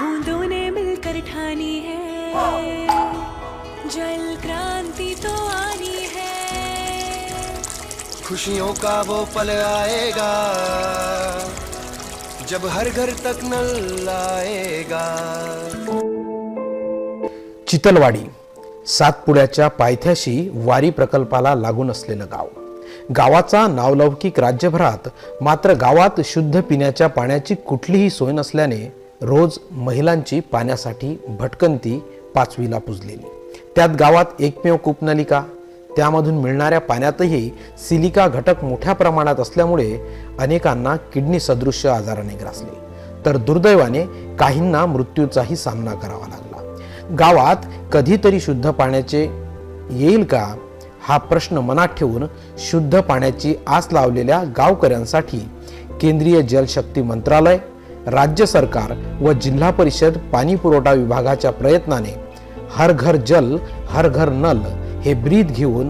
बूंदों ने मिलकर ठानी है, जल क्रांति तो आनी है। खुशियों का वो पल आएगा जब हर घर तक नल आएगा। चितलवाडी सातपुड्याच्या पायथ्याशी वारी प्रकल्पाला लागून असलेलं गाव. गावाचा नावलौकिक राज्यभरात, मात्र गावात शुद्ध पिण्याच्या पाण्याची कुठलीही सोय नसल्याने रोज महिलांची पाण्यासाठी भटकंती पाचवीला पुजलेली. त्यात गावात एकमेव कूपनलिका, त्यामधून मिळणाऱ्या पाण्यातही सिलिका घटक मोठ्या प्रमाणात असल्यामुळे अनेकांना किडनी सदृश्य आजाराने ग्रासले, तर दुर्दैवाने काहींना मृत्यूचाही सामना करावा लागला. गावात कधीतरी शुद्ध पाण्याचे येईल का हा प्रश्न मनात ठेवून शुद्ध पाण्याची आस लावलेल्या गावकऱ्यांसाठी केंद्रीय जलशक्ती मंत्रालय, राज्य सरकार व जिल्हा परिषद पाणी पुरवठा विभागाच्या प्रयत्नाने हर घर जल हर घर नल हे ब्रीद घेऊन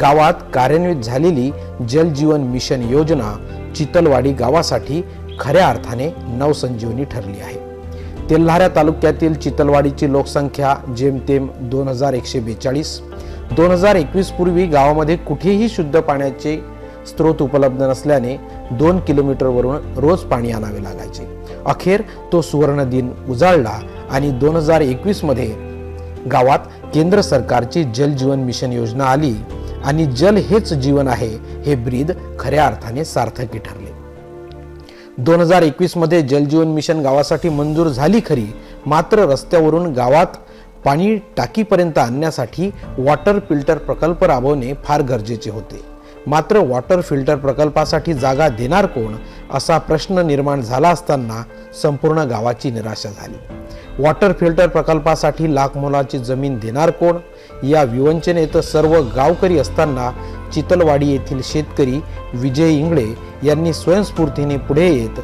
गावात कार्यान्वित झालेली जल जीवन मिशन योजना चितलवाडी गावासाठी खऱ्या अर्थाने नवसंजीवनी ठरली आहे. तेल्हारा तालुक्यातील चितलवाडीची लोकसंख्या जेमतेम 2142. 2021 पूर्वी गावामध्ये कुठेही शुद्ध पाण्याचे स्रोत उपलब्ध नसल्याने 2 किलोमीटरवरून रोज पाणी आणावे लागायचे. अखेर तो सुवर्ण दिन उजाळला आणि 2021 मध्ये गावात केंद्र सरकारची जल जीवन मिशन योजना आली आणि जल हेच जीवन आहे हे ब्रीद खऱ्या अर्थाने सार्थकी ठरले. 2021 मध्ये जल जीवन मिशन गावासाठी मंजूर झाली खरी, मात्र रस्त्यावरून गावात पाणी टाकीपर्यंत आणण्यासाठी वॉटर फिल्टर प्रकल्प राबवणे फार गरजेचे होते. मात्र वॉटर फिल्टर प्रकल्पासाठी जागा देणार कोण असा प्रश्न निर्माण झाला असताना संपूर्ण गावाची निराशा झाली. वॉटर फिल्टर प्रकल्पासाठी लाख मोलाची जमीन देणार कोण या विवंचनेत सर्व गावकरी असताना चितलवाडी येथील शेतकरी विजय इंगळे यांनी स्वयंस्फूर्तीने पुढे येत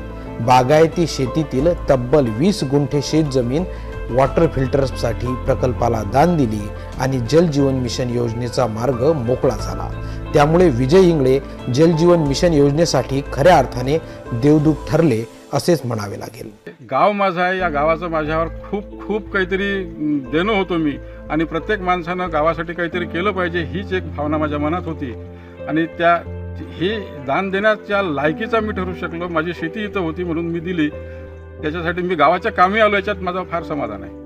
बागायती शेतीतील तब्बल 20 गुंठे शेत जमीन वॉटर फिल्टरसाठी प्रकल्पाला दान दिली आणि जल जीवन मिशन योजनेचा मार्ग मोकळा झाला. त्यामुळे विजय इंगळे जल जीवन मिशन योजनेसाठी खऱ्या अर्थाने देवदूत ठरले असेच म्हणावे लागेल. गाव माझं आहे, या गावाचं माझ्यावर खूप काहीतरी देणं होतं मी, आणि प्रत्येक माणसानं गावासाठी काहीतरी केलं पाहिजे हीच एक भावना माझ्या मनात होती. आणि ही दान देण्याच्या लायकीचा मी ठरू शकलो. माझी शेती इथं होती म्हणून मी दिली, त्याच्यासाठी मी गावाच्या कामी आलो, याच्यात माझं फार समाधान आहे.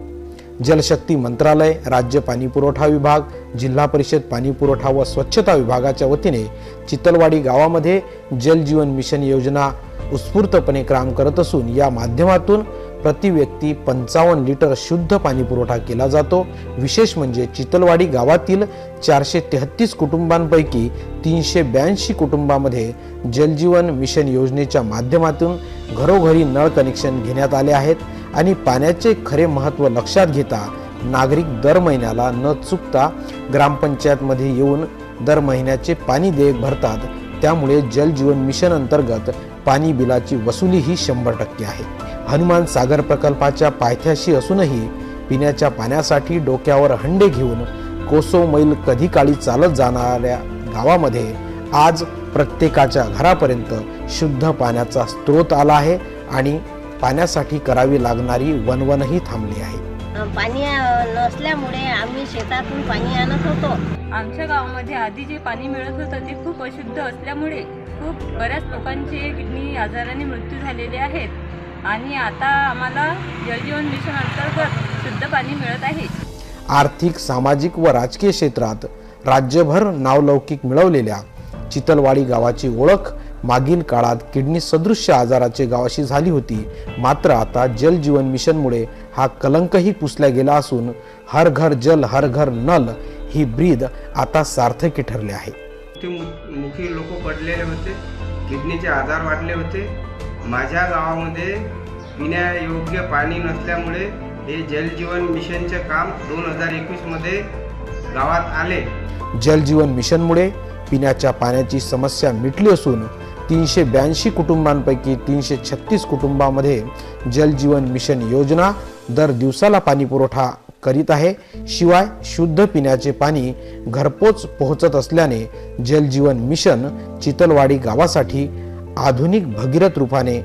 जलशक्ती मंत्रालय, राज्य पाणी पुरवठा विभाग, जिल्हा परिषद पाणी पुरवठा व स्वच्छता विभागाच्या वतीने चितलवाडी गावामध्ये जल जीवन मिशन योजना उत्स्फूर्तपणे काम करत असून या माध्यमातून प्रति व्यक्ती 55 लिटर शुद्ध पाणी पुरवठा केला जातो. विशेष म्हणजे चितलवाडी गावातील 433 कुटुंबांपैकी 382 कुटुंबामध्ये जल जीवन मिशन योजनेच्या माध्यमातून घरोघरी नळ कनेक्शन घेण्यात आले आहेत आणि पाण्याचे खरे महत्त्व लक्षात घेता नागरिक दर महिन्याला न चुकता ग्रामपंचायतमध्ये येऊन दर महिन्याचे पाणी देयक भरतात. त्यामुळे जल जीवन मिशन अंतर्गत पाणी बिलाची वसुली ही 100% आहे. हनुमान सागर प्रकल्पाच्या पायथ्याशी असूनही पिण्याच्या पाण्यासाठी डोक्यावर हंडे घेऊन कोसो मैल कधी काळी चालत जाणाऱ्या गावामध्ये आज प्रत्येकाच्या घरापर्यंत शुद्ध पाण्याचा स्रोत आला आहे आणि पाण्यासाठी करावी लागणारी वणवणही थांबली आहे. पाणी नसल्यामुळे आम्ही शेतातून पाणी आणत होतो. आमच्या गावामध्ये आधी जे पाणी मिळत होतं ते खूप अशुद्ध असल्यामुळे खूप बऱ्याच लोकांचे किडनी आजाराने मृत्यू झालेले आहेत आणि आता आम्हाला जलजीवन मिशन अंतर्गत शुद्ध पाणी मिळत आहे. आर्थिक, सामाजिक व राजकीय क्षेत्रात राज्यभर नावलौकिक मिळवलेल्या चितलवाडी गावाची ओळख मागील काळात किडनी सदृश्य आजाराचे गाव अशी झाली होती. मात्र आता जल जीवन मिशनमुळे हा कलंकही पुसला गेला असून हर घर जल हर घर नल ही ब्रीद आता सार्थकी ठरले आहे. मुखी लोक पडलेले होते, किडनीचे आजार वाढले होते. माझ्या गावामध्ये पिण्यायोग्य पाणी नसल्यामुळे हे जल जीवन मिशनचे काम 2021 मध्ये गावात आले. जल जीवन मिशनमुळे पिण्याच्या पाण्याची समस्या मिटली असून 382 कुटुंबांपैकी 336 कुटुंबांमध्ये जल जीवन मिशन योजना दर दिवसाला पाणी पुरवठा करीत आहे. शिवाय शुद्ध पिण्याचे पाणी घरपोच पोहोचत असल्याने जल जीवन मिशन चितलवाडी गावासाठी आधुनिक भगीरथ रूपाने